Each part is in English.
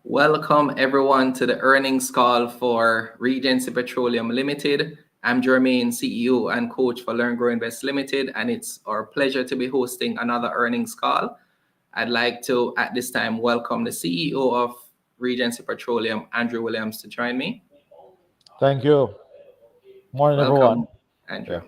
Welcome everyone to the earnings call for Regency Petroleum Limited. I'm Jermaine, CEO and coach for Learn Grow Invest Limited, and it's our pleasure to be hosting another earnings call. I'd like to, at this time, welcome the CEO of Regency Petroleum, Andrew Williams, to join me. Thank you. Morning, everyone. Welcome, Yeah. Andrew.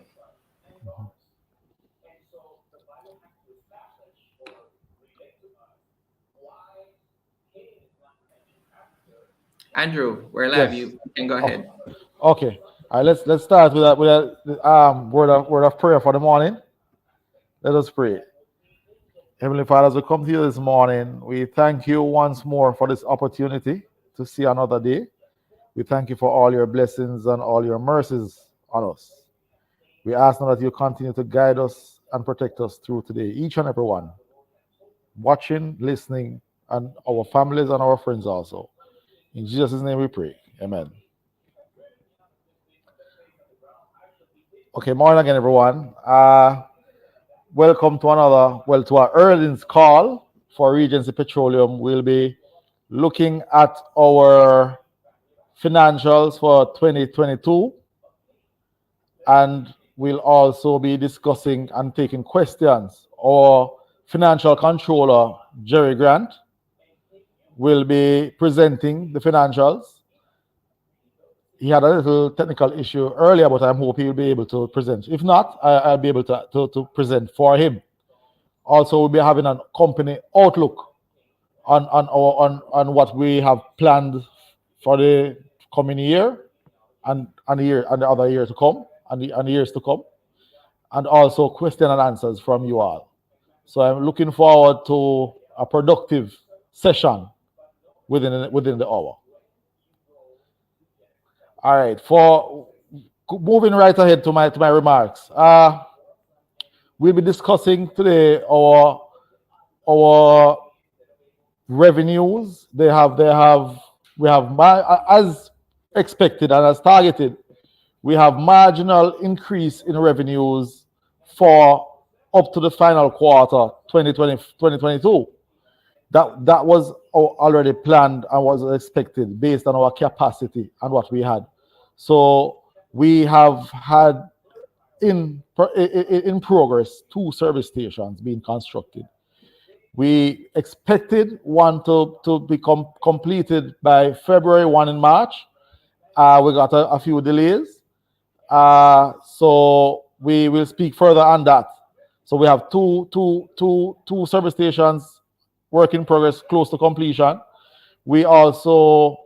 Andrew, we're live. Yes. You can go Oh, ahead. okay. All right. Let's start with a word of prayer for the morning. Let us pray. Heavenly Father, as we come to you this morning, we thank you once more for this opportunity to see another day. We thank you for all your blessings and all your mercies on us. We ask now that you continue to guide us and protect us through today, each and every one, watching, listening, and our families and our friends also. In Jesus' name we pray. Amen. Okay, morning again, everyone. Welcome to to our earnings call for Regency Petroleum. We'll be looking at our financials for 2022, and we'll also be discussing and taking questions. Our financial controller, Jerry Grant, will be presenting the financials. He had a little technical issue earlier, but I hope he'll be able to present. If not, I'll be able to present for him. Also, we'll be having a company outlook on what we have planned for the coming year and the other year to come and the years to come, and also question and answers from you all. So I'm looking forward to a productive session within the hour. All right, for moving right ahead to my remarks. We'll be discussing today our revenues. We have as expected and as targeted. We have marginal increase in revenues for up to the final quarter 2022. That was already planned and was expected based on our capacity and what we had. So we have had in progress 2 service stations being constructed. We expected one to become completed by February, one in March. We got a few delays. So we will speak further on that. So we have two service stations work in progress, close to completion. We also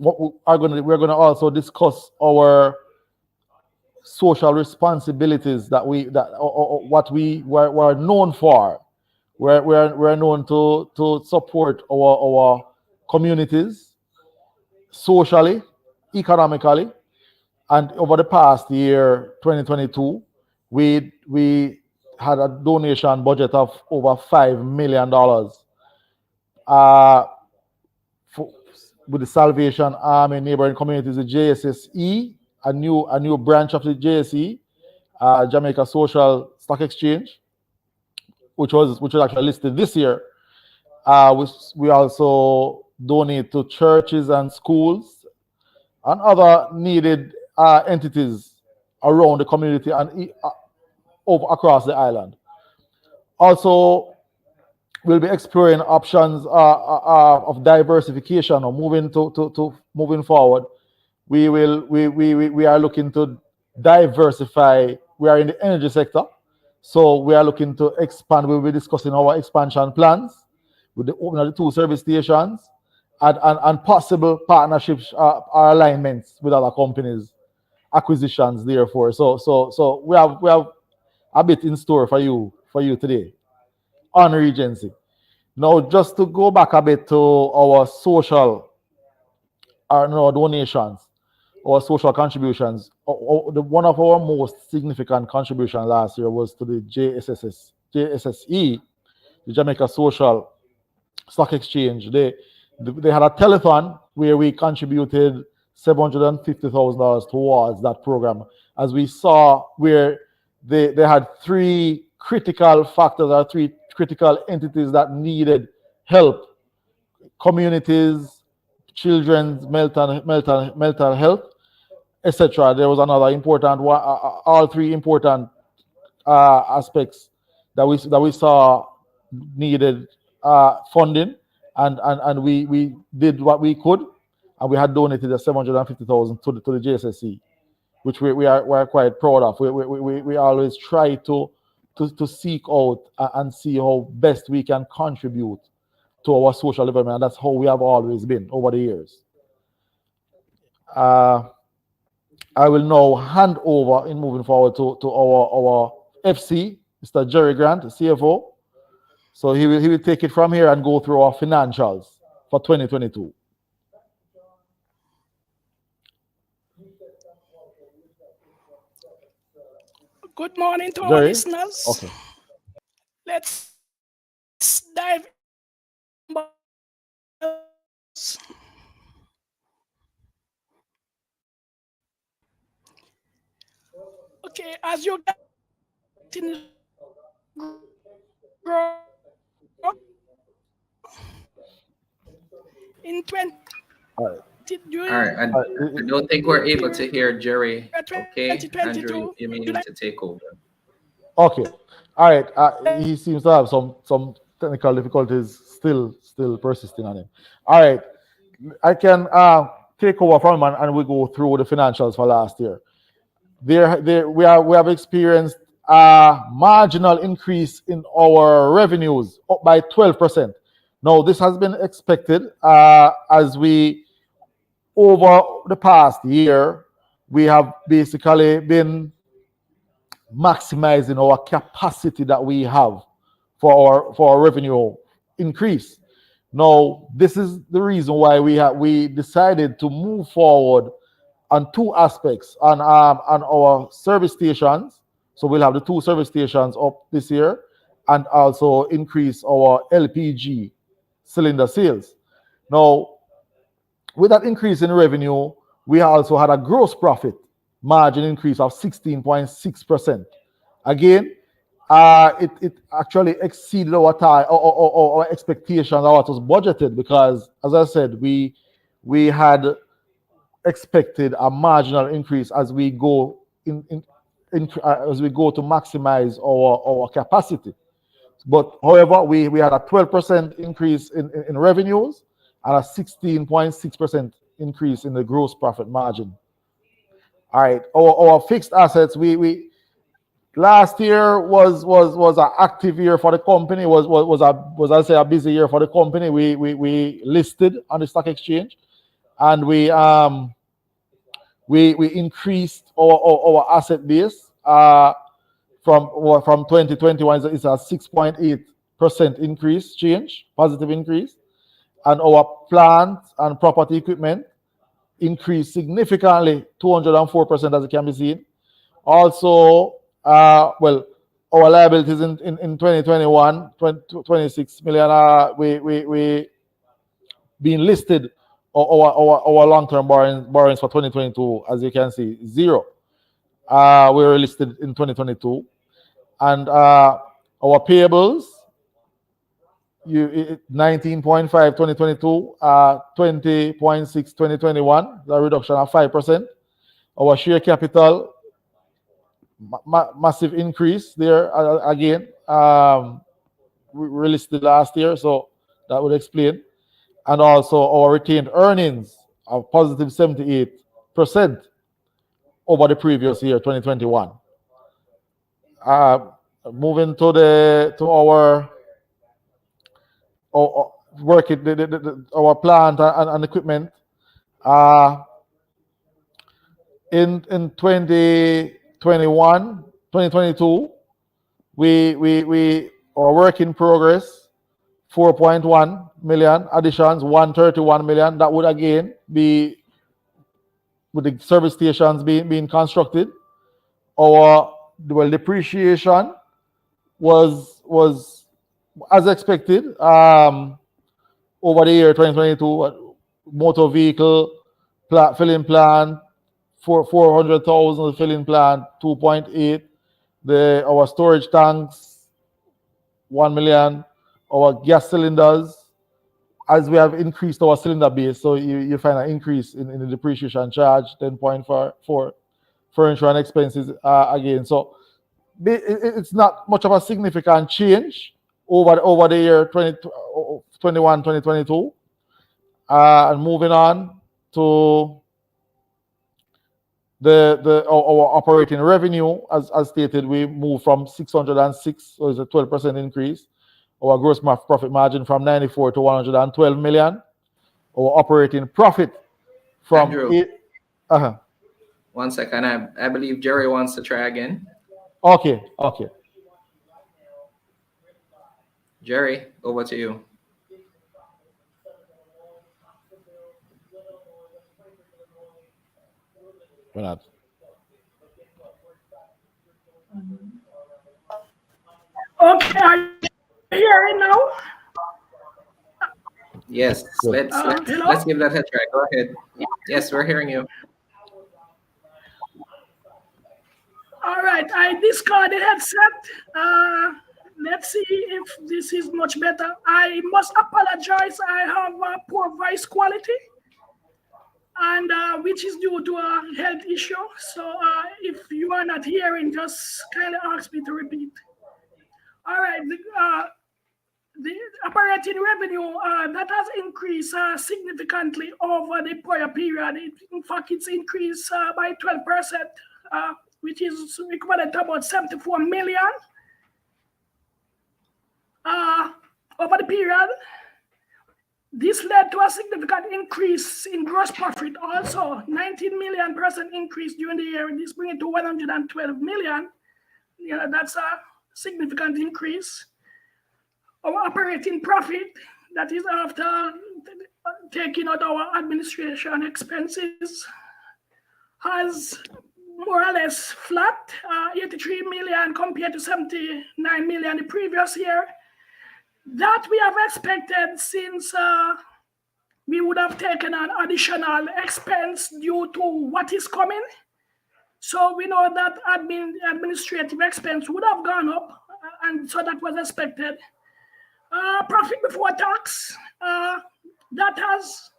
we're going to also discuss our social responsibilities what we were known for. We're known to support our communities socially, economically, and over the past year, 2022, we had a donation budget of over $5 million for, with the Salvation Army neighboring communities, the JSSE, a new branch of the JSE, Jamaica Social Stock Exchange, which was actually listed this year. We also donate to churches and schools and other needed entities around the community and across the island. Also, we'll be exploring options of diversification or moving forward. We are looking to diversify. We are in the energy sector, so we are looking to expand. We'll be discussing our expansion plans with the opening of the 2 service stations and possible partnerships or alignments with other companies, acquisitions. Therefore, so we have a bit in store for you today on Regency. Now, just to go back a bit to our donations, our social contributions. One of our most significant contributions last year was to the JSSE, the Jamaica Social Stock Exchange. They had a telethon where we contributed $750,000 towards that program, as we saw where they had 3 critical factors or 3 critical entities that needed help communities, children's mental health, etc. There was another important one, all three important aspects that we saw needed funding, and we did what we could, and we had donated the 750,000 to the JSSC, which we are quite proud of. We always try to seek out and see how best we can contribute to our social development, and that's how we have always been over the years. I will now hand over in moving forward to our FC, Mr. Jerry Grant, CFO. So he will take it from here and go through our financials for 2022. Good morning to our Jerry? listeners. Okay. Let's dive in. Okay, as you get in in 20 All right. All right. I don't think we're able to hear Jerry. Okay, Andrew, you may need to take over. Okay. All right. He seems to have some technical difficulties still persisting on him. All right. I can take over from him and we go through the financials for last year. We have experienced a marginal increase in our revenues, up by 12%. Now, this has been expected as we, over the past year, we have basically been maximizing our capacity that we have for our revenue increase. Now, this is the reason why we decided to move forward on two aspects on our service stations. So we'll have the two service stations up this year, and also increase our LPG cylinder sales. Now, with that increase in revenue, we also had a gross profit margin increase of 16.6%. Again, it actually exceeded our expectations, or what was budgeted, because, as I said, we had expected a marginal increase as we go as we go to maximize our capacity. But however, we had a 12% increase in revenues and a 16.6% increase in the gross profit margin. All right, our fixed assets, we last year was an active year for the company. Was I say a busy year for the company. We listed on the stock exchange, and we increased our asset base from 2021. It's a 6.8% increase, positive increase, and our plant and property equipment increased significantly, 204%, as it can be seen. Also, well, our liabilities in 2021, 26 million. We being listed our long-term borrowings for 2022, as you can see, zero. We were listed in 2022, and our payables, 19.5 2022, 20.6 2021, a reduction of 5%. Our share capital, massive increase there again. We listed last year, so that would explain. And also our retained earnings of positive 78% over the previous year, 2021. Moving to our our plant and equipment. In 2022, we our work in progress, 4.1 million additions, 131 million. That would again be with the service stations being constructed. Our depreciation was as expected over the year 2022. Motor vehicle filling plant, 400,000 filling plant, 2.8. Our storage tanks, 1 million. Our gas cylinders, as we have increased our cylinder base, so you find an increase in the depreciation charge, 10.4 for furniture and expenses again. So it's not much of a significant change over the year 2021, 2022. And moving on to our operating revenue, as stated, we moved from 606, so it's a 12% increase. Our gross profit margin from 94 to 112 million. Our operating profit from Andrew. 1 second. I believe Jerry wants to try again. Okay. Jerry, over to you. Why not? Okay, are you hearing now? Yes, let's give that a try. Go ahead. Yes, we're hearing you. All right, I discarded headset. Let's see if this is much better. I must apologize. I have poor voice quality, and which is due to a health issue. So if you are not hearing, just kind of ask me to repeat. All right, the operating revenue that has increased significantly over the prior period. In fact, it's increased by 12%, which is equivalent to about 74 million over the period. This led to a significant increase in gross profit also, 19 million % increase during the year. This brings it to 112 million. That's a significant increase. Our operating profit, that is after taking out our administration expenses, has more or less flat, 83 million compared to 79 million the previous year. That we have expected since we would have taken an additional expense due to what is coming. So we know that administrative expense would have gone up, and so that was expected. Profit before tax, that has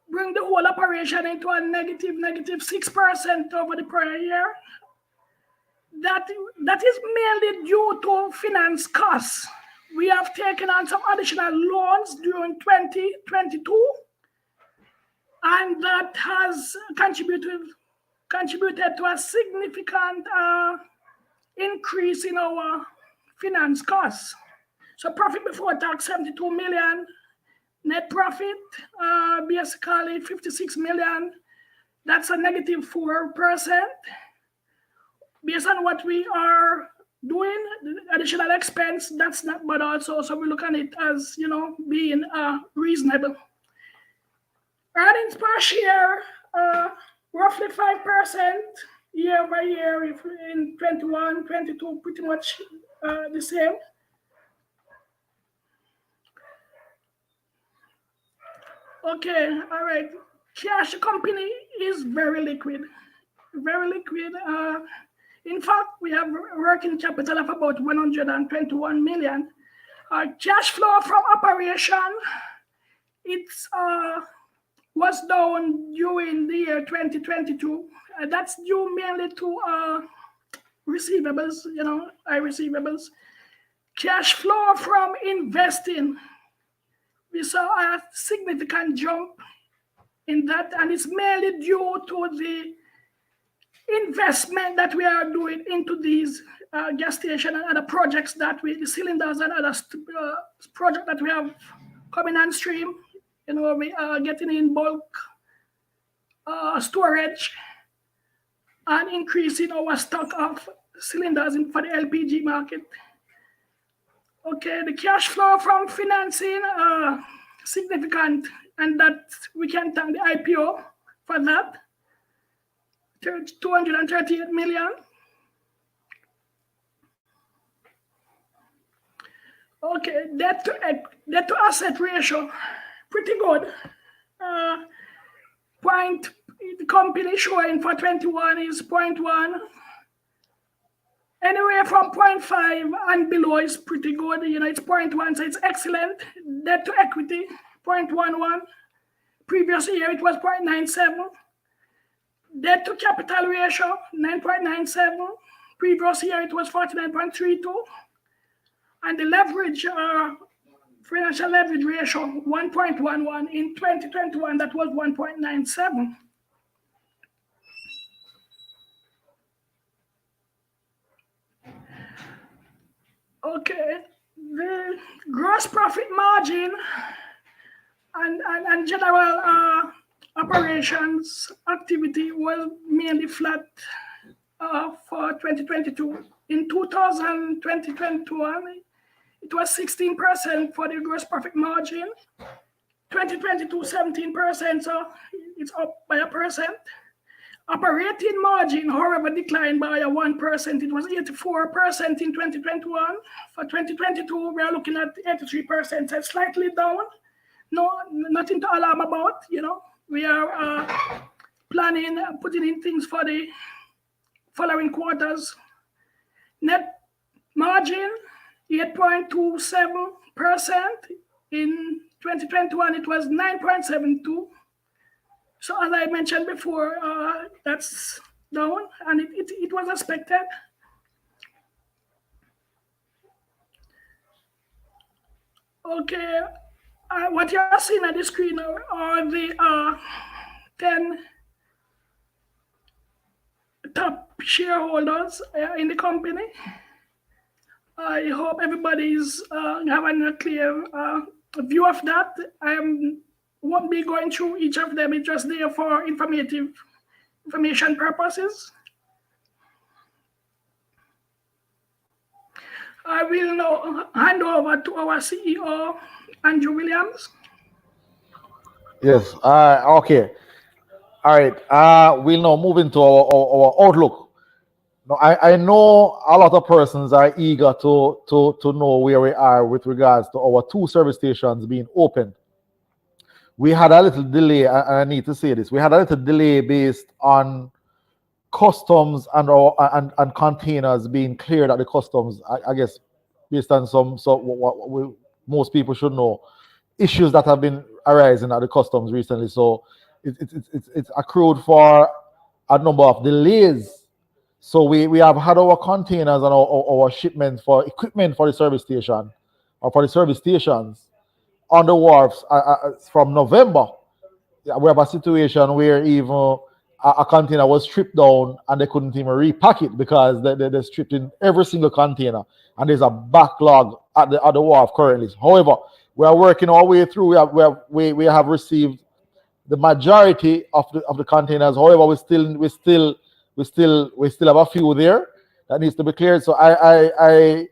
bring the whole operation into a negative 6% over the prior year. That is mainly due to finance costs. We have taken on some additional loans during 2022, and that has contributed to a significant increase in our finance costs. So profit before tax, 72 million. Net profit, basically 56 million. That's a negative 4%. Based on what we are doing, additional expense, that's not bad also. So we look at it as, being reasonable. Earnings per share, roughly 5% year by year. If in 21, 22, pretty much the same. Okay, all right. Cash company is very liquid. Very liquid. In fact, we have working capital of about 121 million. Cash flow from operation, it was down during the year 2022. That's due mainly to receivables, high receivables. Cash flow from investing, we saw a significant jump in that, and it's mainly due to the investment that we are doing into these gas stations and other projects the cylinders and other projects that we have coming on stream. We are getting in bulk storage and increasing our stock of cylinders for the LPG market. Okay, the cash flow from financing, significant, and that we can thank the IPO for that. 238 million. Okay, debt to asset ratio, pretty good. The company showing for 21 is 0.1. Anywhere from 0.5 and below is pretty good. It's 0.1, so it's excellent. Debt to equity, 0.11. Previous year, it was 0.97. Debt to capital ratio, 9.97. Previous year, it was 49.32. And the leverage, financial leverage ratio, 1.11. In 2021, that was 1.97. Okay, the gross profit margin and general operations activity was mainly flat for 2022. In 2021, it was 16% for the gross profit margin. 2022, 17%, so it's up by 1%. Operating margin, however, declined by 1%. It was 84% in 2021. For 2022, we are looking at 83%, so slightly down. No, nothing to alarm about. We are planning, putting in things for the following quarters. Net margin, 8.27%. In 2021, it was 9.72%. So as I mentioned before, that's down, and it was expected. Okay, what you are seeing on the screen are the 10 top shareholders in the company. I hope everybody's having a clear view of that. I won't be going through each of them. It's just there for information purposes. I will now hand over to our CEO, Andrew Williams. Yes. Okay. All right. We'll now move into our outlook. Now, I know a lot of persons are eager to know where we are with regards to our 2 service stations being opened. We had a little delay, and I need to say this. We had a little delay based on customs and containers being cleared at the customs. I guess based on what most people should know, issues that have been arising at the customs recently. So it's accrued for a number of delays. So we have had our containers and our shipments for equipment for the service station or for the service stations on the wharves from November. We have a situation where even a container was stripped down and they couldn't even repack it because they stripped in every single container, and there's a backlog at the wharf currently. However, we are working our way through. We have received the majority of the containers. However, we still have a few there that needs to be cleared. So I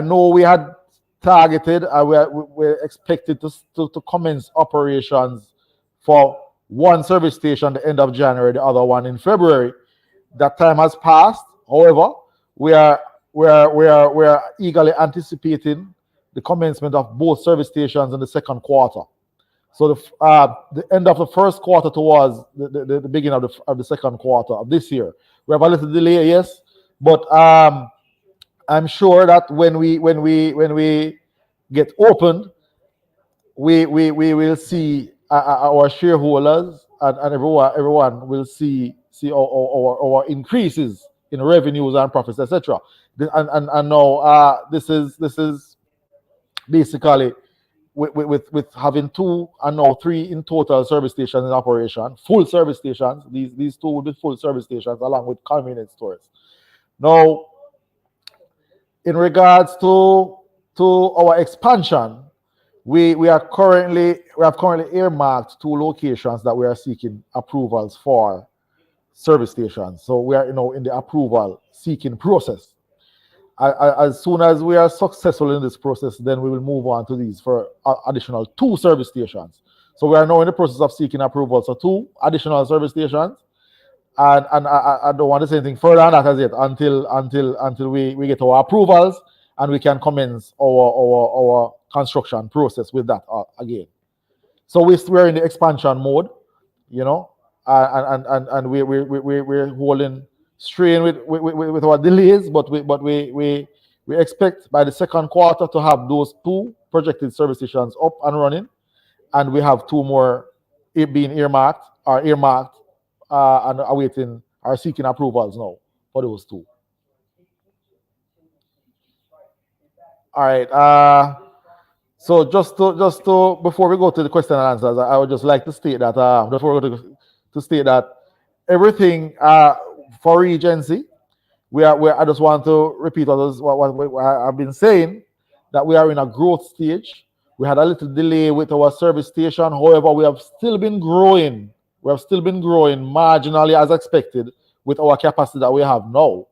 know we had targeted, we're expected to commence operations for one service station the end of January, the other one in February. That time has passed. However, we are eagerly anticipating the commencement of both service stations in the second quarter. So the end of the first quarter towards the beginning of the second quarter of this year. We have a little delay, yes, but I'm sure that when we get opened, we will see our shareholders and everyone will see our increases in revenues and profits, etc. And now this is basically with having 2 and now 3 in total service stations in operation, full service stations. These 2 will be full service stations along with convenience stores. Now, in regards to our expansion, we have currently earmarked 2 locations that we are seeking approvals for service stations. So we are in the approval seeking process. As soon as we are successful in this process, then we will move on to these for additional 2 service stations. So we are now in the process of seeking approvals for 2 additional service stations, and I don't want to say anything further on that as yet until we get our approvals and we can commence our construction process with that again. So we're in the expansion mode, and we're holding strain with our delays, but we expect by the second quarter to have those 2 projected service stations up and running, and we have 2 more being earmarked and awaiting or seeking approvals now for those 2. All right. So just to before we go to the question and answers, I would just like to state that before we go to state that everything for Regency, I just want to repeat what I've been saying, that we are in a growth stage. We had a little delay with our service station. However, we have still been growing. We have still been growing marginally as expected with our capacity that we have now.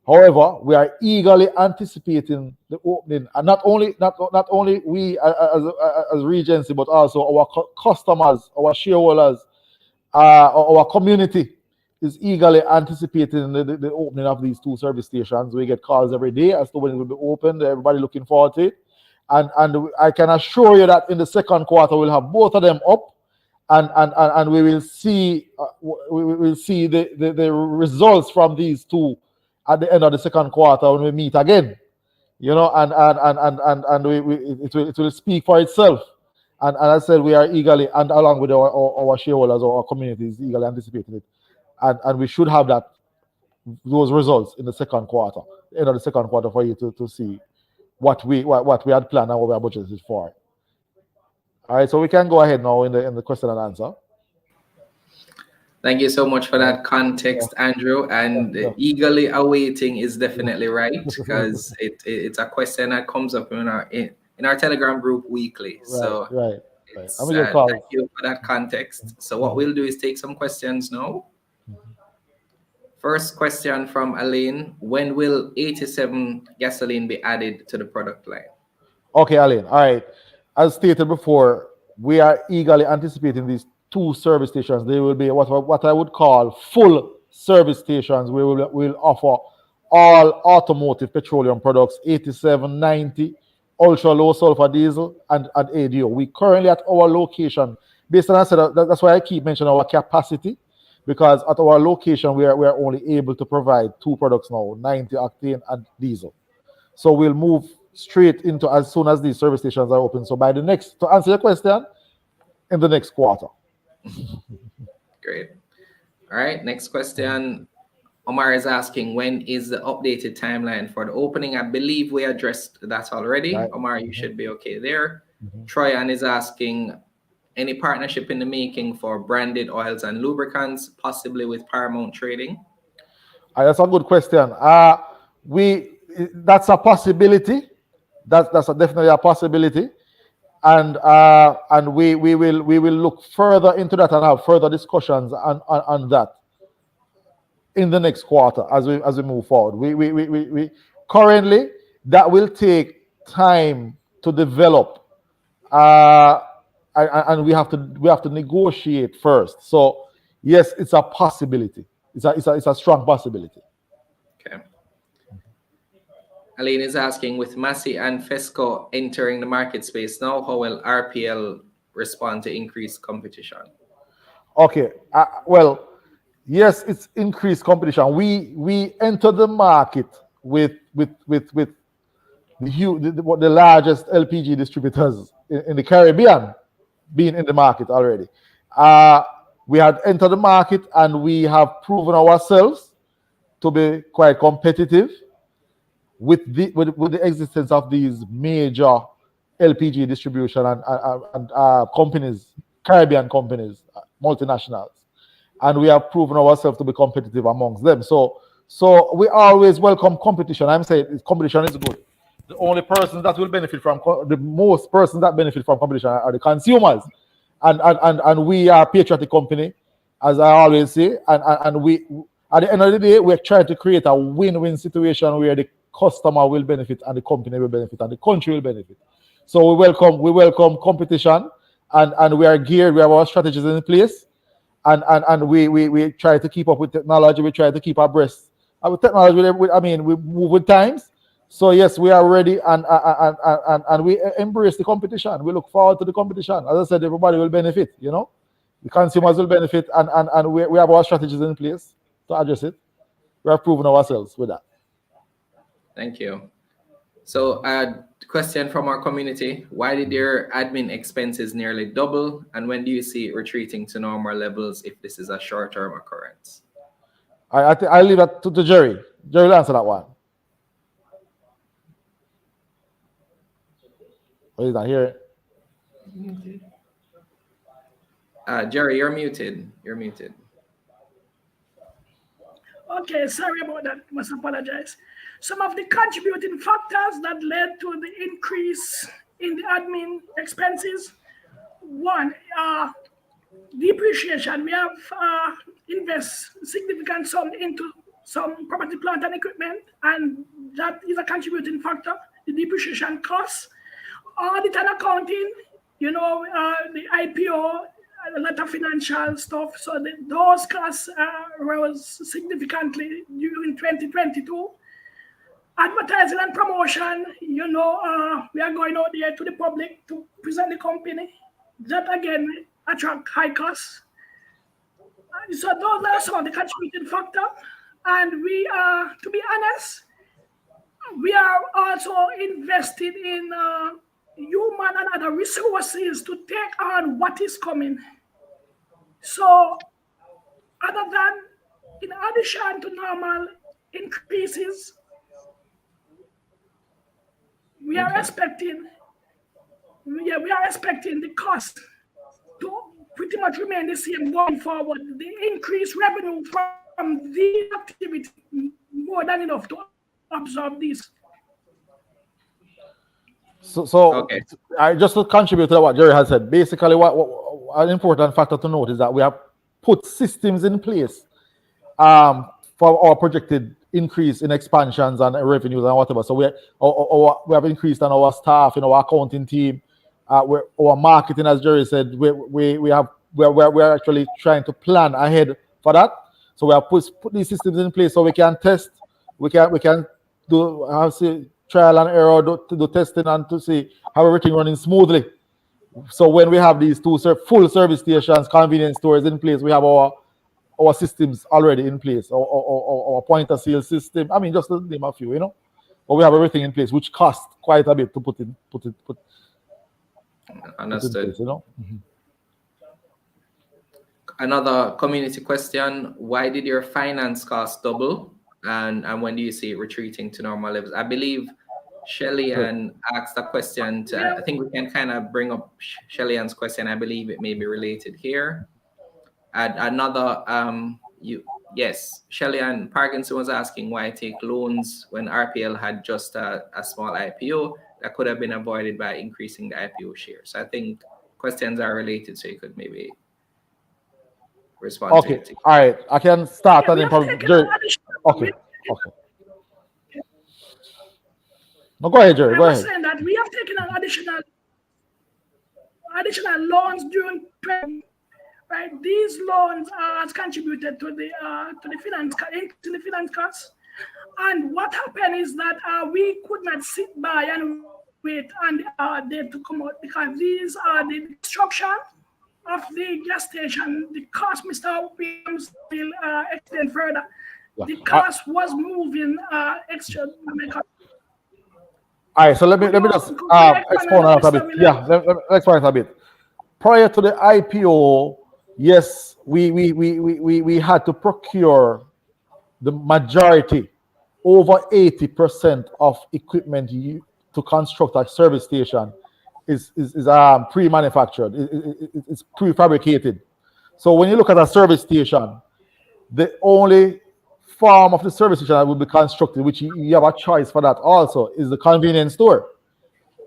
However, we are eagerly anticipating the opening, and not only we as Regency, but also our customers, our shareholders, our community is eagerly anticipating the opening of these 2 service stations. We get calls every day as to when it will be opened. Everybody looking forward to it, and I can assure you that in the second quarter we'll have both of them up, and we will see the results from these 2 at the end of the second quarter when we meet again, and it will speak for itself. And as I said, we are eagerly, and along with our shareholders or our communities, eagerly anticipating it, and we should have those results in the second quarter, end of the second quarter, for you to see what we had planned and what we are budgeted for. All right, so we can go ahead now in the question and answer. Thank you so much for that context, Andrew. And eagerly awaiting is definitely right, because it's a question that comes up in our Telegram group weekly. Right. Thank you for that context. So what we'll do is take some questions now. First question from Elaine: when will 87 gasoline be added to the product line? Okay, Elaine. All right. As stated before, we are eagerly anticipating these 2 service stations. They will be what I would call full service stations. We'll offer all automotive petroleum products, 87, 90, ultra low sulfur diesel, and ADO. We currently at our location, based on that's why I keep mentioning our capacity, because at our location we are only able to provide 2 products now, 90 octane and diesel. So we'll move straight into as soon as these service stations are open. So to answer your question, in the next quarter. Great. All right, next question. Omar is asking, when is the updated timeline for the opening? I believe we addressed that already. Right. Omar, you should be okay there. Troyan is asking, any partnership in the making for branded oils and lubricants, possibly with Paramount Trading? That's a good question. That's a possibility. That's definitely a possibility. And we will look further into that and have further discussions on that in the next quarter as we move forward. We currently, that will take time to develop, and we have to negotiate first. So yes, it's a possibility. It's a strong possibility. Okay. Aline is asking, with Massey and Fesco entering the market space now, how will RPL respond to increased competition? Okay. Well, yes, it's increased competition. We entered the market with the largest LPG distributors in the Caribbean being in the market already. We had entered the market and we have proven ourselves to be quite competitive with the existence of these major LPG distribution and companies, Caribbean companies, multinationals, and we have proven ourselves to be competitive amongst them. So we always welcome competition. I'm saying competition is good. The only persons that will benefit from the most persons that benefit from competition are the consumers, and we are a patriotic company, as I always say, and we at the end of the day we're trying to create a win-win situation where the customer will benefit and the company will benefit and the country will benefit. So we welcome competition, and we are geared. We have our strategies in place, and we try to keep up with technology. We try to keep abreast with technology. We move with times. So yes, we are ready, and we embrace the competition. We look forward to the competition. As I said, everybody will benefit. The consumers will benefit, and we have our strategies in place to address it. We have proven ourselves with that. Thank you. So, question from our community: why did your admin expenses nearly double, and when do you see it retreating to normal levels if this is a short-term occurrence? I'll leave that to Jerry. Jerry will answer that one. Oh, he's not here. Jerry, you're muted. You're muted. Okay, sorry about that. Must apologize. Some of the contributing factors that led to the increase in the admin expenses. One, depreciation. We have invest significant sum into some property, plant, and equipment, and that is a contributing factor. The depreciation costs, audit and accounting. You know, the IPO, a lot of financial stuff. So those costs rose significantly during 2022. Advertising and promotion, you know, we are going out there to the public to present the company. That again attract high costs. So those are some of the contributing factors. And we are, to be honest, we are also invested in human and other resources to take on what is coming. So, other than, in addition to normal increases, we are expecting the cost to pretty much remain the same going forward. The increased revenue from these activities more than enough to absorb these. So Okay. I just to contribute to what Jerry has said. Basically, what an important factor to note is that we have put systems in place for our projected increase in expansions and revenues and whatever. So we have increased on our staff, in our accounting team, our marketing, as Jerry said. We're actually trying to plan ahead for that. So we have put these systems in place so we can test, we can do trial and error, do testing and to see how everything running smoothly. So when we have these two full service stations, convenience stores in place, we have our systems already in place, our point of sale system. I mean, just to name a few, you know. But we have everything in place, which costs quite a bit to put Understood. in place, you know. Mm-hmm. Another community question: why did your finance costs double, and when do you see it retreating to normal levels? I believe Shelly Ann asked a question. I think we can kind of bring up Shelly Ann's question. I believe it may be related here. Another, yes, Shelly Ann Parkinson was asking why take loans when RPL had just a small IPO that could have been avoided by increasing the IPO shares. So I think questions are related, so you could maybe respond. Okay, to it. All right, I can start and then probably. Okay. No, go ahead, Jerry. Go ahead. I was saying that we have taken an additional loans during 2020. Right, these loans has contributed to the finance costs, and what happened is that we could not sit by and wait and they to come out, because these are the construction of the gas station. The cost, Mr. Williams will extend further. The cost was moving extra. All right, so let me just explain a little bit. Yeah, let's explain a bit. Prior to the IPO, yes, we had to procure the majority, over 80% of equipment to construct a service station is pre-manufactured. It's prefabricated. So when you look at a service station, the only form of the service station that will be constructed, which you have a choice for that also, is the convenience store.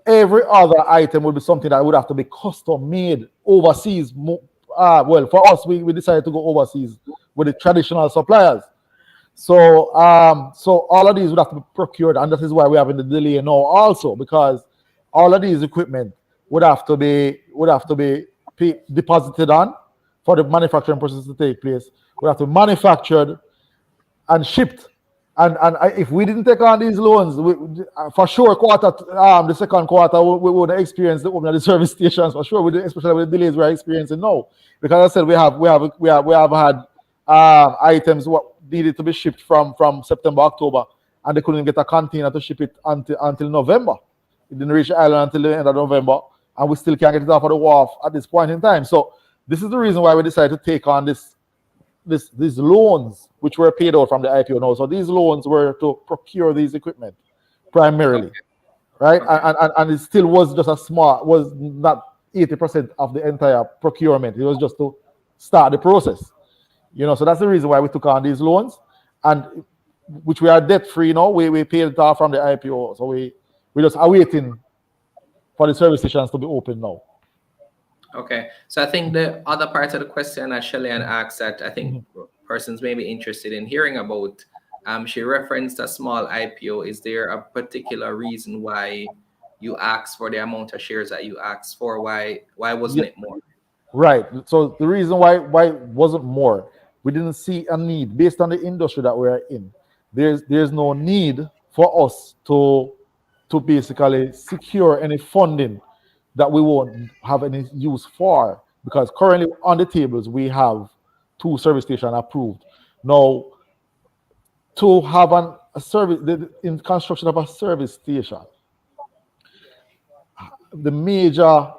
Every other item would be something that would have to be custom made overseas. Well, for us, we decided to go overseas with the traditional suppliers. So all of these would have to be procured, and that is why we're having the delay now also, because all of these equipment would have to be deposited on for the manufacturing process to take place. Would have to be manufactured and shipped. And if we didn't take on these loans, for sure, the second quarter, we would experience the opening of the service stations for sure, especially with the delays we're experiencing now. Because I said we have had items what needed to be shipped from September, October, and they couldn't get a container to ship it until November. It didn't reach the island until the end of November, and we still can't get it off of the wharf at this point in time. So this is the reason why we decided to take on these loans, which were paid out from the IPO now. So these loans were to procure these equipment primarily, right? And it still was just was not 80% of the entire procurement. It was just to start the process, So that's the reason why we took on these loans, and which we are debt free now. We paid it off from the IPO, so we're just awaiting for the service stations to be open now. Okay, so I think the other part of the question that Shelley-Ann asked that I think persons may be interested in hearing about, she referenced a small IPO. Is there a particular reason why you asked for the amount of shares that you asked for? Why wasn't it more? Right. So the reason why it wasn't more, we didn't see a need based on the industry that we're in. There's no need for us to basically secure any funding that we won't have any use for, because currently on the tables we have 2 service stations approved. Now, to have a service in construction of a service station, the major,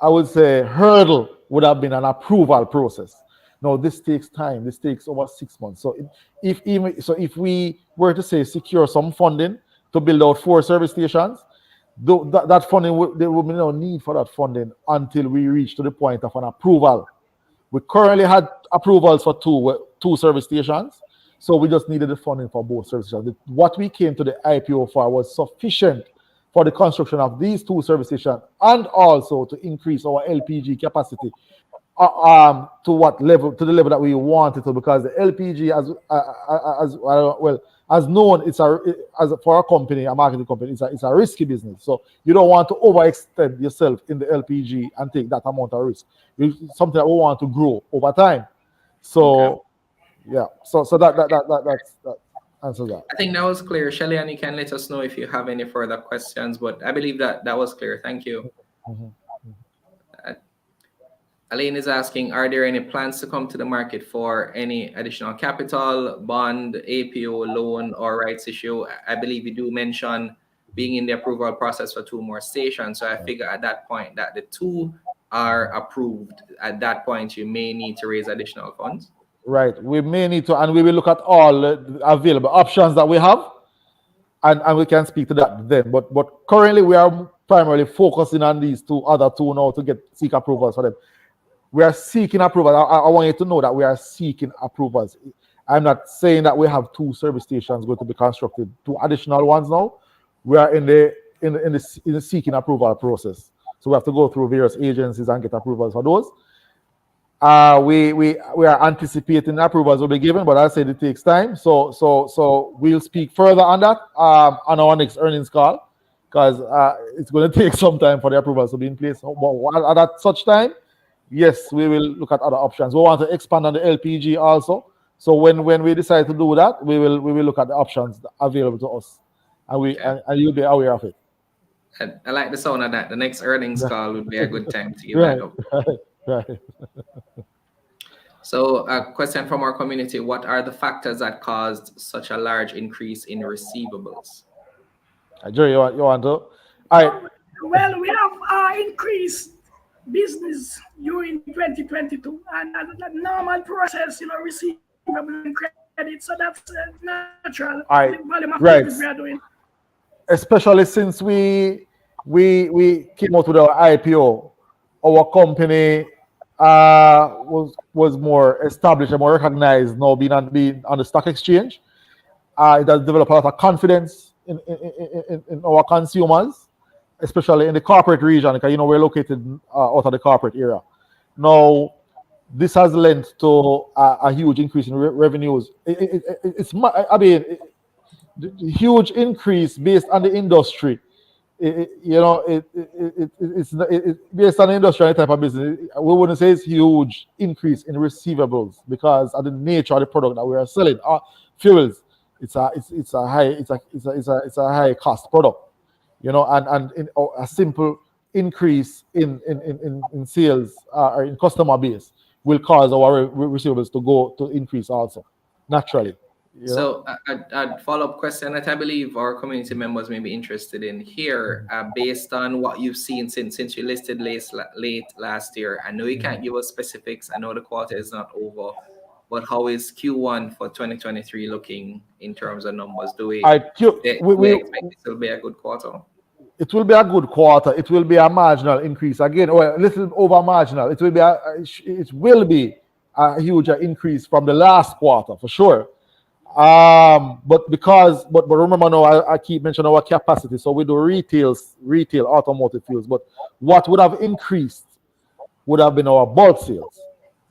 I would say, hurdle would have been an approval process. Now, this takes time. This takes over 6 months. So if we were to say secure some funding to build out 4 service stations, that funding, there would be no need for that funding until we reach to the point of an approval. We currently had approvals for two service stations, so we just needed the funding for both service stations. What we came to the IPO for was sufficient for the construction of these 2 service stations, and also to increase our LPG capacity to what level? To the level that we wanted to, because the LPG, as known, for a company, a marketing company, it's a risky business. So you don't want to overextend yourself in the LPG and take that amount of risk. It's something that we want to grow over time. So yeah, so that answers that. I think that was clear. Shelley-Ann, you can let us know if you have any further questions, but I believe that was clear. Thank you. Elaine is asking, are there any plans to come to the market for any additional capital, bond, APO, loan, or rights issue? I believe you do mention being in the approval process for 2 more stations. So I figure at that point that the 2 are approved. At that point, you may need to raise additional funds. Right. We may need to, and we will look at all available options that we have, and we can speak to that then. But currently, we are primarily focusing on these other two now to seek approvals for them. We are seeking approval. I want you to know that we are seeking approvals. I'm not saying that we have 2 service stations going to be constructed, 2 additional ones now. We are in the seeking approval process. So we have to go through various agencies and get approvals for those. We are anticipating approvals will be given, but I said it takes time. So we'll speak further on that on our next earnings call, because it's going to take some time for the approvals to be in place. But at such time, yes, we will look at other options. We want to expand on the LPG also. So when we decide to do that, we will look at the options available to us, and you'll be aware of it. I like the sound of that. The next earnings call would be a good time to give that up. Right. So a question from our community: what are the factors that caused such a large increase in receivables? Jerry, you want to? All right. Well, we have increased business during 2022, and the normal process, receivable and credit. So that's natural. Volume of business we are doing. Especially since we came out with our IPO, our company was more established and more recognized now, being on the stock exchange. It has developed a lot of confidence in our consumers, especially in the corporate region, because we're located out of the corporate area. Now, this has led to a huge increase in revenues. The huge increase based on the industry. It's based on the industry and the type of business. We wouldn't say it's huge increase in receivables because of the nature of the product that we are selling. Fuels, it's a high cost product, and in a simple increase in sales or in customer base will cause our receivables to increase also naturally. So a follow-up question that I believe our community members may be interested in here, based on what you've seen since you listed late last year. I know you can't give us specifics. I know the quarter is not over, but how is Q1 for 2023 looking in terms of numbers? Do we expect this will be a good quarter? It will be a good quarter. It will be a marginal increase again, or a little over marginal. It will be a huge increase from the last quarter for sure. But remember now, I keep mentioning our capacity. So we do retail automotive fuels. But what would have increased would have been our bulk sales.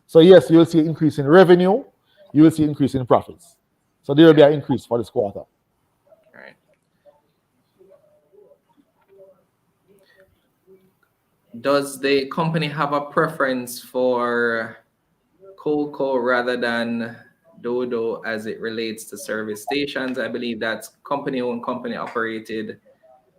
So yes, you will see an increase in revenue. You will see an increase in profits. So there will be an increase for this quarter. Does the company have a preference for Coco rather than Dodo as it relates to service stations? I believe that's company-owned, company-operated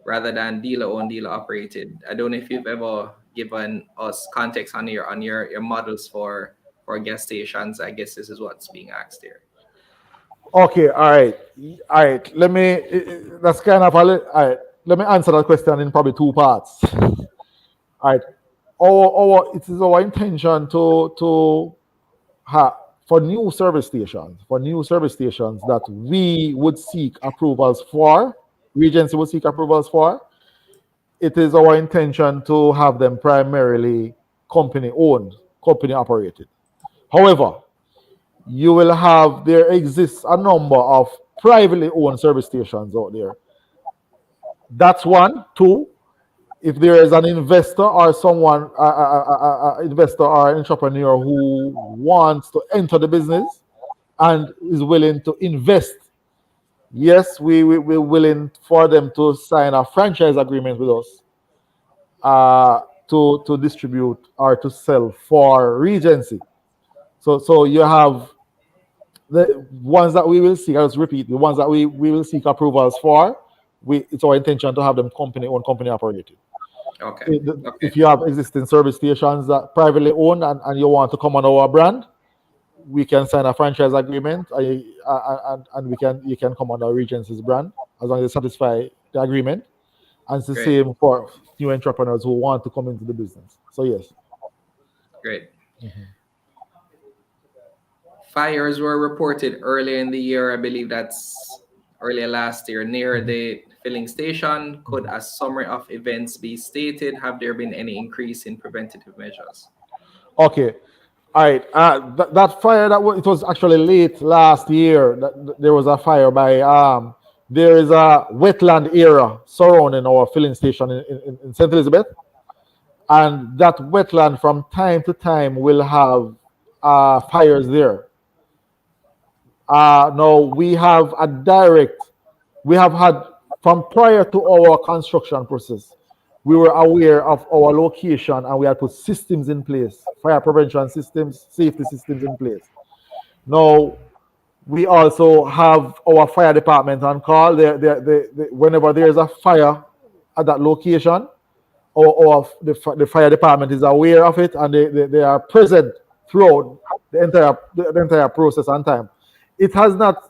rather than dealer-owned, dealer-operated. I don't know if you've ever given us context on your models for gas stations. I guess this is what's being asked here. Okay, all right. Let me answer that question in probably two parts. All right. It is our intention to have for new service stations that we would seek approvals for, Regency would seek approvals for. It is our intention to have them primarily company owned, company operated. However, there exists a number of privately owned service stations out there. That's one. Two, if there is an investor or someone, investor or an entrepreneur who wants to enter the business and is willing to invest, yes, we're willing for them to sign a franchise agreement with us to distribute or to sell for Regency. So you have the ones that we will seek, I'll just repeat, the ones that we will seek approvals for, it's our intention to have them company owned, company operated. Okay. If you have existing service stations that privately owned and you want to come on our brand, we can sign a franchise agreement and you can come on our Regency's brand as long as you satisfy the agreement. And it's the same for new entrepreneurs who want to come into the business. So yes. Great. Fires were reported earlier in the year. I believe that's earlier last year near the filling station. Could a summary of events be stated? Have there been any increase in preventative measures? Okay. All right. That fire it was actually late last year. There was a fire by there is a wetland area surrounding our filling station in St. Elizabeth, and that wetland from time to time will have fires there. Now we have had from prior to our construction process, we were aware of our location and we had put systems in place, fire prevention systems, safety systems in place. Now we also have our fire department on call. Whenever there is a fire at that location, the fire department is aware of it and they are present throughout the entire process on time. It has not,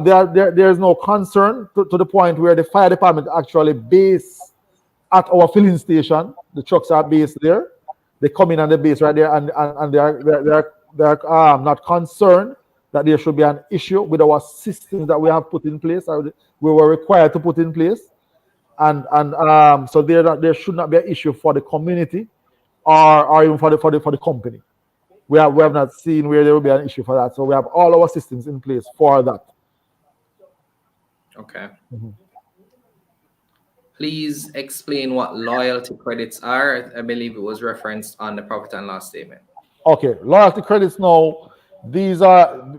there is no concern to the point where the fire department actually base at our filling station. The trucks are based there. They come in on the base right there and they're not concerned that there should be an issue with our systems that we have put in place, or we were required to put in place. And so there should not be an issue for the community or even for the company. We have not seen where there will be an issue for that. So we have all our systems in place for that. Okay. Please explain what loyalty credits are. I believe it was referenced on the profit and loss statement. Okay, loyalty credits now. These are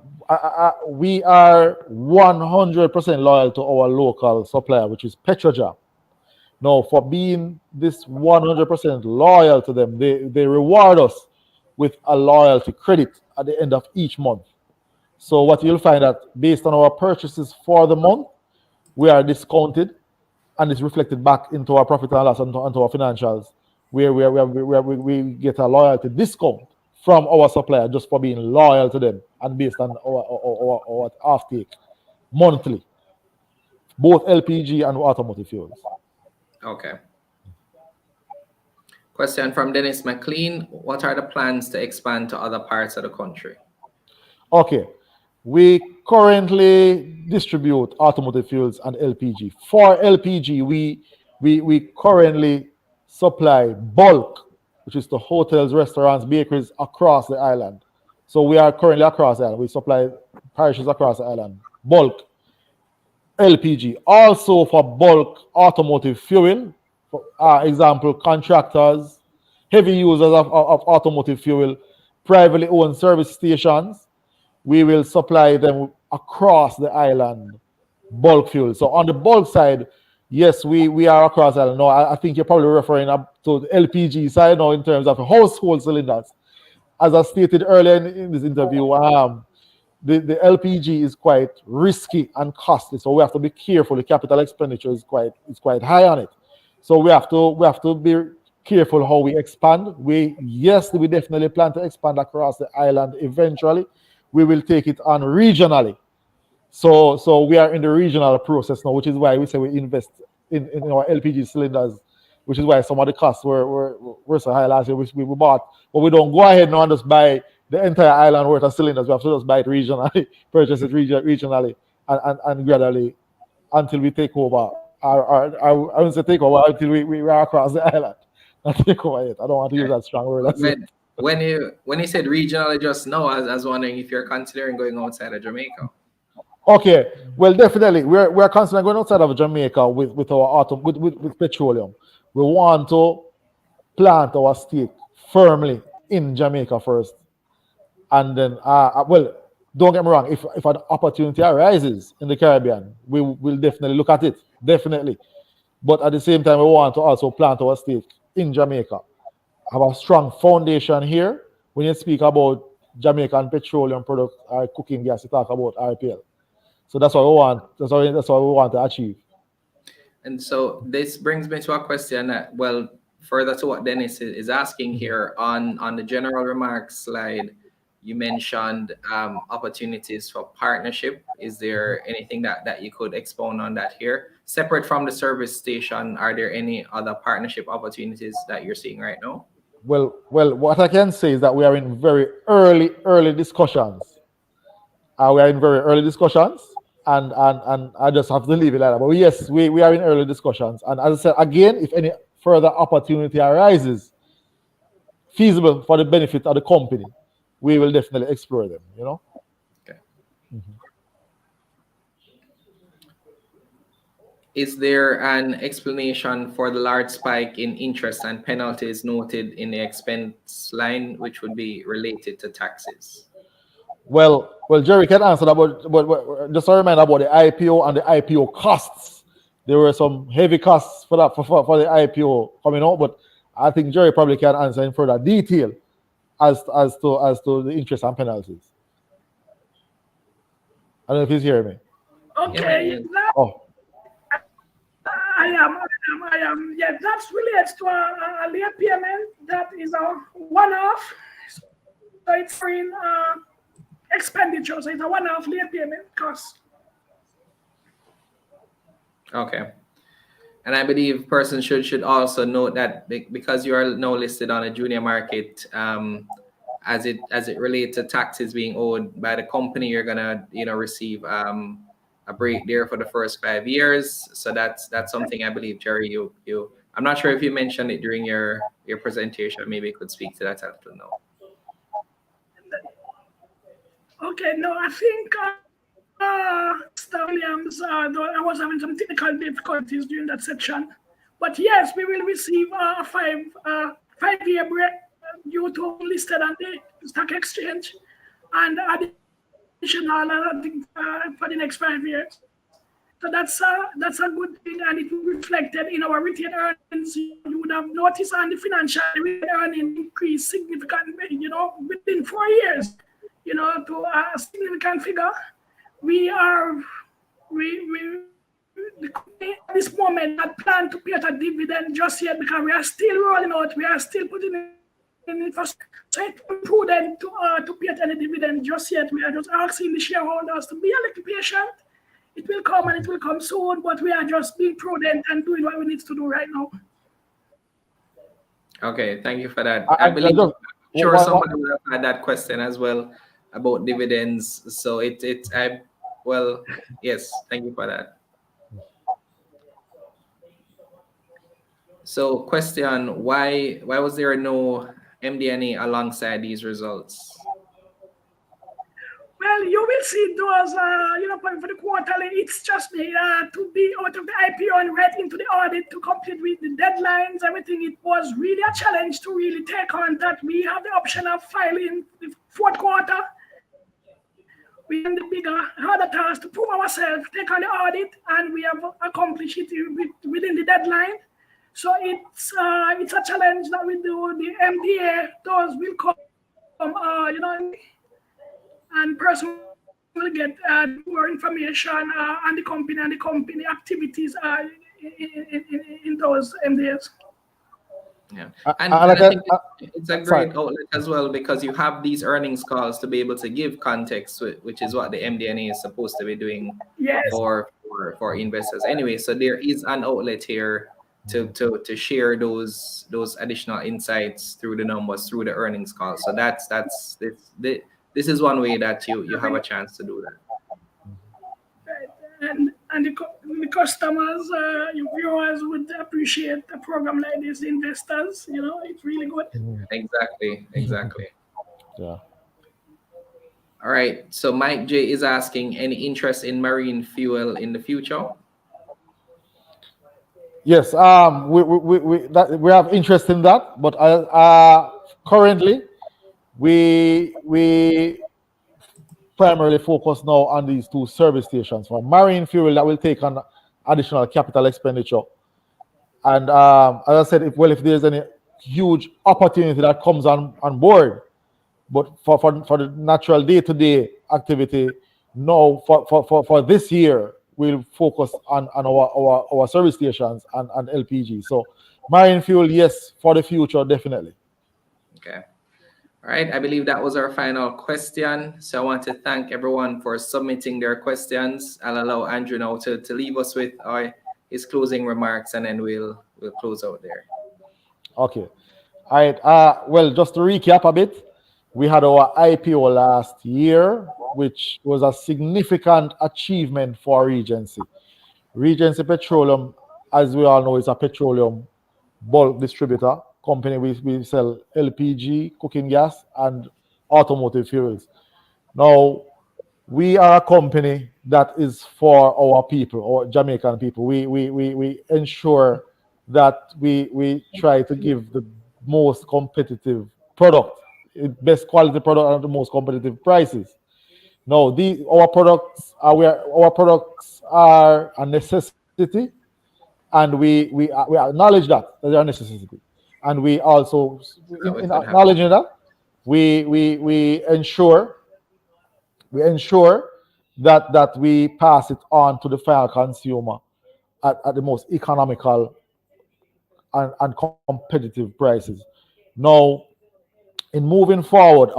we are 100% loyal to our local supplier, which is Petroja. Now, for being this 100% loyal to them, they reward us with a loyalty credit at the end of each month. So what you'll find that based on our purchases for the month, we are discounted and it's reflected back into our profit and loss and into our financials, where we get a loyalty discount from our supplier just for being loyal to them and based on our offtake monthly, both LPG and automotive fuels. Okay. Question from Dennis McLean. What are the plans to expand to other parts of the country? Okay. We currently distribute automotive fuels and LPG. For LPG, we currently supply bulk, which is to hotels, restaurants, bakeries across the island. So we are currently across the island. We supply parishes across the island. Bulk LPG. Also for bulk automotive fuel, for example, contractors, heavy users of automotive fuel, privately owned service stations, we will supply them across the island bulk fuel. So on the bulk side, yes, we are across the island. No, I think you're probably referring up to the LPG side now in terms of household cylinders. As I stated earlier in this interview, the LPG is quite risky and costly, so we have to be careful. The capital expenditure is quite high on it, so we have to be careful how we expand. We definitely plan to expand across the island eventually. We will take it on regionally. So we are in the regional process now, which is why we say we invest in our LPG cylinders, which is why some of the costs were so high last year, which we bought. But we don't go ahead now and just buy the entire island worth of cylinders. We have to just buy it regionally, purchase it regionally, and gradually until we take over. I wouldn't say take over until we are across the island. Not take over it. I don't want to use that strong word. When you said regionally just now, I was wondering if you're considering going outside of Jamaica. Okay, well, definitely we're considering going outside of Jamaica with our with petroleum. We want to plant our stake firmly in Jamaica first, and then well, don't get me wrong. If an opportunity arises in the Caribbean, we will definitely look at it, definitely. But at the same time, we want to also plant our stake in Jamaica. Have a strong foundation here. When you speak about Jamaican petroleum products or cooking gas, you talk about RPL. So that's what we want. That's what we want to achieve. And so this brings me to a question that, well, further to what Dennis is asking here on the general remarks slide, you mentioned opportunities for partnership. Is there anything that you could expound on that here? Separate from the service station, are there any other partnership opportunities that you're seeing right now? Well, what I can say is that we are in very early discussions. We are in very early discussions, and I just have to leave it like that. But yes, we are in early discussions. And as I said, again, if any further opportunity arises, feasible for the benefit of the company, we will definitely explore them, you know? Okay. Mm-hmm. Is there an explanation for the large spike in interest and penalties noted in the expense line, which would be related to taxes? Well, Jerry can answer that, but just a reminder about the IPO and the IPO costs. There were some heavy costs for that for the IPO coming out, but I think Jerry probably can answer in further detail as to the interest and penalties. I don't know if he's hearing me. Okay. Oh. I am. Yeah, that relates to a L.E.A.R.N payment that is a one-off. So it's in expenditure. So it's a one-off L.E.A.R.N payment cost. Okay. And I believe persons should also note that because you are now listed on a junior market, as it relates to taxes being owed by the company, you're gonna receive a break there for the first 5 years. So that's something I believe, Jerry, you I'm not sure if you mentioned it during your presentation. Maybe you could speak to that a little now. Okay, no, I think Mr. Williams, I was having some technical difficulties during that section. But yes, we will receive a 5-year break due to listed on the stock exchange and additional, I think, for the next 5 years. So that's a good thing, and it reflected in our retained earnings. You would have noticed on the financial earnings increased significantly, within 4 years, to a significant figure. The company at this moment not plan to pay a dividend just yet because we are still rolling out, we are still putting in infrastructure. So it's prudent to pay any dividend just yet. We are just asking the shareholders to be a little patient. It will come and it will come soon, but we are just being prudent and doing what we need to do right now. Okay, thank you for that. I I believe just, sure somebody would have had that question as well about dividends. So yes, thank you for that. So question, why was there no MD&A alongside these results? Well, you will see those, for the quarterly, it's just to be out of the IPO and right into the audit to complete with the deadlines, everything. It was really a challenge to really take on that. We have the option of filing the fourth quarter. We have the bigger, harder task to prove ourselves, take on the audit, and we have accomplished it within the deadline. So it's a challenge that we do. The MDA, those will come, and person will get more information on the company and the company activities in those MDAs. Yeah, and I think it's a great outlet as well, because you have these earnings calls to be able to give context, which is what the MD&A is supposed to be doing for investors. Anyway, so there is an outlet here to share those additional insights through the numbers, through the earnings call. So this is one way that you have a chance to do that. Right. And the customers, your viewers would appreciate a program like this. The investors, it's really good. Exactly. Yeah. All right. So Mike J is asking, any interest in marine fuel in the future? Yes. We have interest in that, but currently we primarily focus now on these two service stations. For marine fuel, that will take on additional capital expenditure. And as I said, if there's any huge opportunity that comes on board, but for the natural day-to-day activity, no, for this year, we'll focus on our service stations and LPG. So marine fuel, yes, for the future, definitely. Okay. All right, I believe that was our final question. So I want to thank everyone for submitting their questions. I'll allow Andrew now to leave us with his closing remarks, and then we'll close out there. Okay. All right. Well, just to recap a bit, we had our IPO last year, which was a significant achievement for Regency. Regency Petroleum, as we all know, is a petroleum bulk distributor company. We sell LPG, cooking gas, and automotive fuels. Now, we are a company that is for our people, our Jamaican people. We ensure that we try to give the most competitive product, best quality product at the most competitive prices. Now, our products are a necessity, and we acknowledge that they are a necessity. And we also, in acknowledging that, we ensure that we pass it on to the final consumer at the most economical and competitive prices. Now, in moving forward,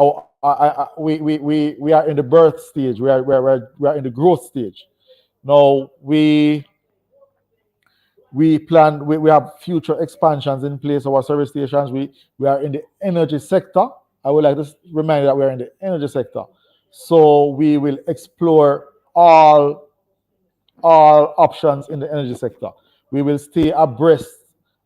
we are in the birth stage. We are in the growth stage. Now, we have future expansions in place. Our service stations, we are in the energy sector. I would like to remind you that we are in the energy sector. So we will explore all options in the energy sector. We will stay abreast,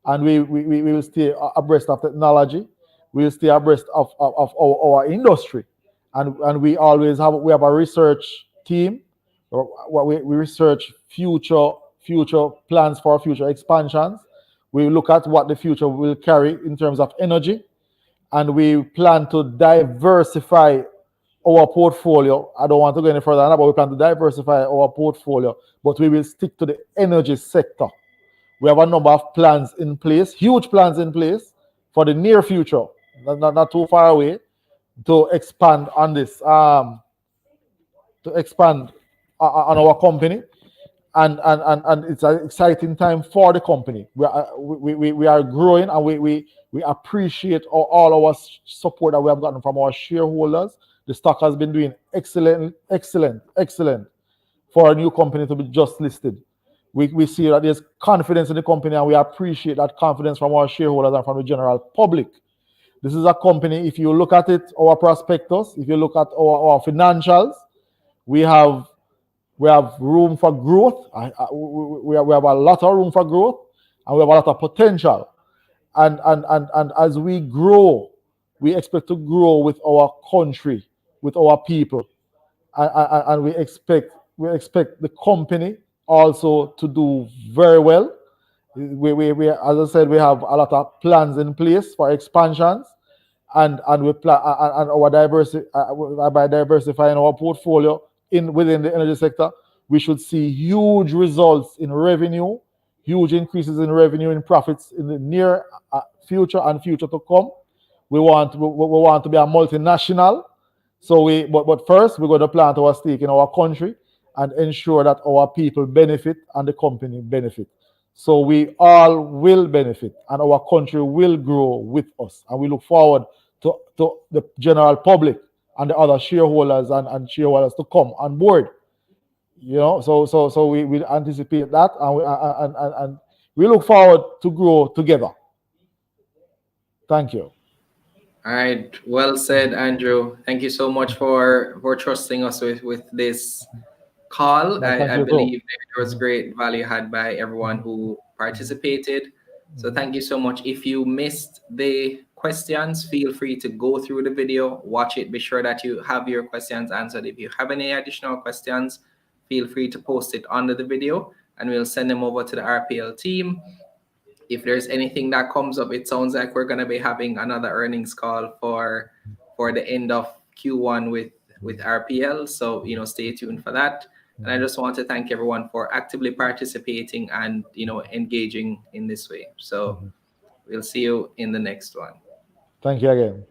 and we will stay abreast of technology. We will stay abreast of our industry, and we have a research team. We research future plans for future expansions. We look at what the future will carry in terms of energy, and we plan to diversify our portfolio. I don't want to go any further than that, but we plan to diversify our portfolio, but we will stick to the energy sector. We have a number of plans in place, huge plans in place for the near future, not too far away, to expand on this, to expand on our company. And it's an exciting time for the company. We are growing, and we appreciate all our support that we have gotten from our shareholders. The stock has been doing excellent. for a new company to be just listed. We see that there's confidence in the company, and we appreciate that confidence from our shareholders and from the general public. This is a company, if you look at it, our prospectus, if you look at our financials, we have room for growth. We have a lot of room for growth, and we have a lot of potential. And as we grow, we expect to grow with our country, with our people, and we expect the company also to do very well. We as I said, we have a lot of plans in place for expansions, and we plan and our by diversifying our portfolio within the energy sector, we should see huge results in revenue, huge increases in revenue and profits in the near future and future to come. We want to be a multinational. So but first we're going to plant our stake in our country and ensure that our people benefit and the company benefit. So we all will benefit, and our country will grow with us. And we look forward to the general public and the other shareholders and shareholders to come on board. So we anticipate that, and we look forward to grow together. Thank you. All right, well said, Andrew. Thank you so much for trusting us with this call. I believe there was great value had by everyone who participated. So thank you so much. If you missed the questions, feel free to go through the video, watch it, be sure that you have your questions answered. If you have any additional questions, feel free to post it under the video and we'll send them over to the RPL team. If there's anything that comes up, it sounds like we're going to be having another earnings call for the end of Q1 with RPL. So, stay tuned for that. And I just want to thank everyone for actively participating and, engaging in this way. So we'll see you in the next one. Thank you again.